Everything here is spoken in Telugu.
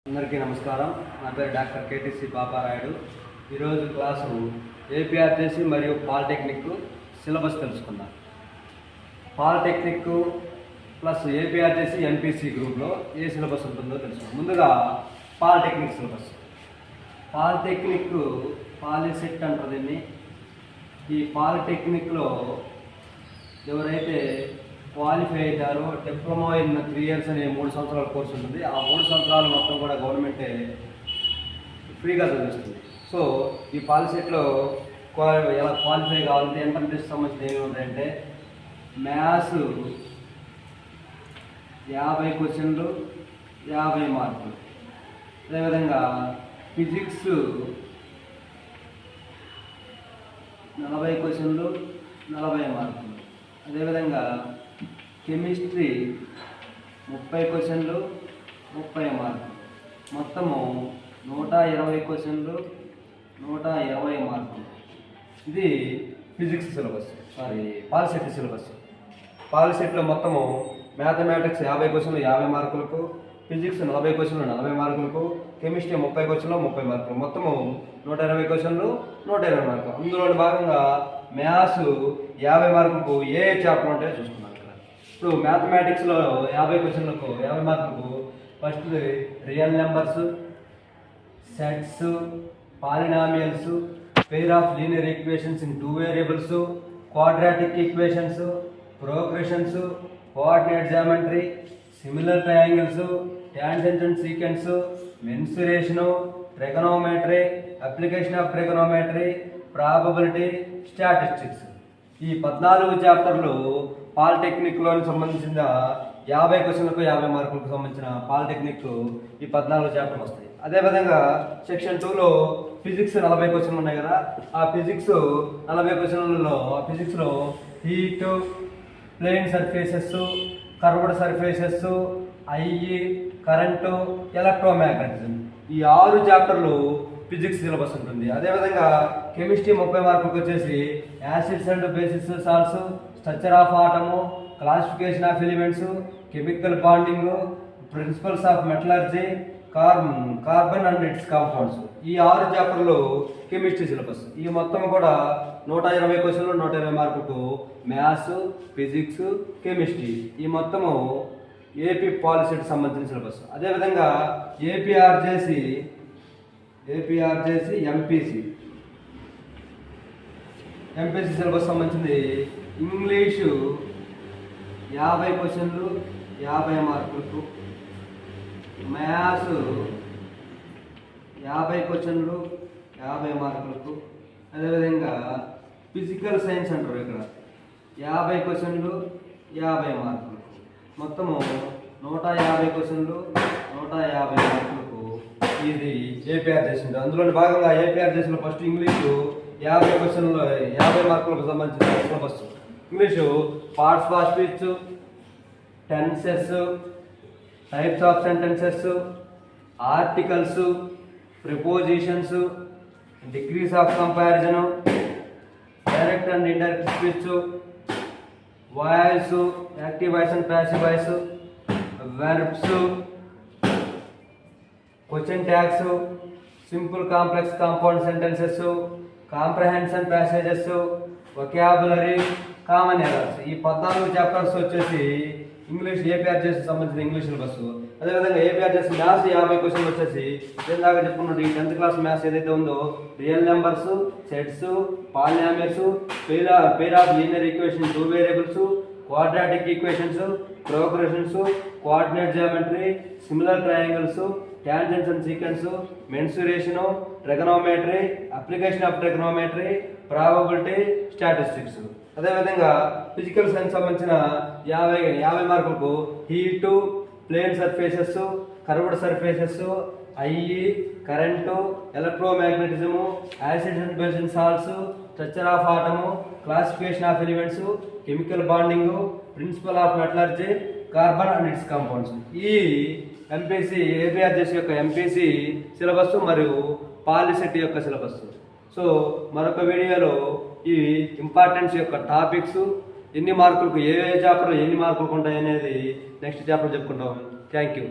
అందరికీ నమస్కారం. నా పేరు డాక్టర్ కేటీసీ పాపారాయుడు. ఈరోజు క్లాసు ఏపీఆర్జేసీ మరియు పాలిటెక్నిక్ సిలబస్ తెలుసుకుందాం. పాలిటెక్నిక్ ప్లస్ ఏపీఆర్జేసీ ఎంపీసీ గ్రూప్లో ఏ సిలబస్ ఉంటుందో తెలుసుకుందాం. ముందుగా పాలిటెక్నిక్ సిలబస్. పాలిటెక్నిక్ పాలిసెట్ అంటారు దీన్ని. ఈ పాలిటెక్నిక్లో ఎవరైతే క్వాలిఫై అవుతారో డిప్లొమా ఇన్ 3 years అనే 3 సంవత్సరాల కోర్సు ఉంటుంది. ఆ 3 సంవత్సరాలు మొత్తం కూడా గవర్నమెంటే ఫ్రీగా చదివిస్తుంది. సో ఈ పాలిసెట్లో ఎలా క్వాలిఫై కావాలంటే ఎంట్రన్స్ టెస్ట్ సంబంధించి ఏమి ఉంటాయంటే మ్యాథ్స్ 50 క్వశ్చన్లు 50 మార్కులు, అదేవిధంగా ఫిజిక్స్ 40 క్వశ్చన్లు 40 మార్కులు, అదేవిధంగా కెమిస్ట్రీ 30 క్వశ్చన్లు 30 మార్కులు, మొత్తము 120 క్వశ్చన్లు 120 మార్కులు. ఇది ఫిజిక్స్ సిలబస్, పాలిసెట్ సిలబస్. పాలిసెట్లో మొత్తము మ్యాథమెటిక్స్ 50 క్వశ్చన్లు 50 మార్కులకు, ఫిజిక్స్ 40 క్వశ్చన్లు 40 మార్కులకు, కెమిస్ట్రీ 30 క్వశ్చన్లు 30 మార్కులు, మొత్తము 120 క్వశ్చన్లు 120 మార్కులు. అందులో భాగంగా మ్యాథ్స్ 50 మార్కులకు ఏ చాప్టర్ ఉంటాయో చూసుకున్నాం. ఇప్పుడు మ్యాథమెటిక్స్లో 50 క్వశ్చన్లకు 50 మార్కులకు first real numbers, sets, polynomials, pair of linear equations in 2 variables, quadratic equations, progressions, coordinate geometry, similar triangles, tangent and sequence, mensuration, trigonometry, application of trigonometry, probability, statistics. ఈ 14 చాప్టర్లు పాలిటెక్నిక్లోని సంబంధించిన 50 క్వశ్చన్లకు 50 మార్కులకు సంబంధించిన పాలిటెక్నిక్ ఈ 14 చాప్టర్లు వస్తాయి. అదేవిధంగా సెక్షన్ 2లో ఫిజిక్స్ 40 క్వశ్చన్లు ఉన్నాయి కదా. ఆ ఫిజిక్స్ 40 క్వశ్చన్లలో ఫిజిక్స్లో heat, plane surfaces, curved surfaces, IE, current, electromagnetism, ఈ 6 చాప్టర్లు ఫిజిక్స్ సిలబస్ ఉంటుంది. అదేవిధంగా కెమిస్ట్రీ 30 మార్కులకు వచ్చేసి acids and bases salts, structure of atom, classification of elements, chemical bonding, principles of metallurgy, carbon and its compounds. ఈ 6 చాప్టర్లు కెమిస్ట్రీ సిలబస్. ఈ మొత్తం కూడా 120 క్వశ్చన్లు 120 మార్కులకు మ్యాథ్స్, ఫిజిక్స్, కెమిస్ట్రీ. ఈ మొత్తము ఏపీ పాలిసెట్ సంబంధించిన సిలబస్. అదేవిధంగా ఏపీఆర్జేసీ ఎంపీసీ సిలబస్ సంబంధించింది. ఇంగ్లీషు 50 క్వశ్చన్లు 50 మార్కులకు, మ్యాథ్స్ 50 క్వశ్చన్లు 50 మార్కులకు, అదేవిధంగా ఫిజికల్ సైన్స్ అంటారు ఇక్కడ 50 క్వశ్చన్లు 50 మార్కులకు, మొత్తము 150 క్వశ్చన్లు 150 మార్కులకు ఇది ఏపీఆర్జేసీ. అందులోని భాగంగా ఏపీఆర్జేసీలో ఫస్ట్ ఇంగ్లీషు 50 క్వశ్చన్లు 50 మార్కులకు సంబంధించిన syllabus. English parts of speech, tenses, types of sentences, articles, prepositions, degrees of comparison, direct and indirect speech, voice, active voice and passive voice, verbs, question tags, simple complex compound sentences, comprehension passages, vocabulary, common errors. ఈ 14 చాప్టర్స్ వచ్చేసి ఇంగ్లీష్ ఏపీఆర్జేసీ సంబంధించిన ఇంగ్లీష్ సిలబస్. అదేవిధంగా ఏపీఆర్జేసీ మ్యాథ్స్ 50 క్వశ్చన్లు వచ్చేసి ఇందాక చెప్పుకున్నట్టు ఈ 10th క్లాస్ మ్యాథ్స్ ఏదైతే ఉందో real numbers, sets, polynomials, pair of linear equation 2 variables, quadratic equations, progressions, coordinate geometry, similar triangles, tangents and sequence, mensuration, trigonometry, application of trigonometry, probability, statistics. అదేవిధంగా ఫిజికల్ సైన్స్ సంబంధించిన 50 మార్కులకు heat, plane surfaces, curved surfaces, IE, current, electromagnetism, acids and bases salts, structure of atom, classification of elements, chemical bonding, principle of metallurgy, carbon and its compounds. ఈ ఎంపీసీ ఏపీఆర్జేసీ యొక్క ఎంపీసీ సిలబస్ మరియు పాలిసెట్ యొక్క సిలబస్. సో మరొక వీడియోలో ఈ ఇంపార్టెన్స్ యొక్క టాపిక్స్, ఎన్ని మార్కులకు ఏ చాప్టర్ ఎన్ని మార్కులకు ఉంటాయి అనేది నెక్స్ట్ చాప్టర్ చెప్పుకుంటాం. Thank you.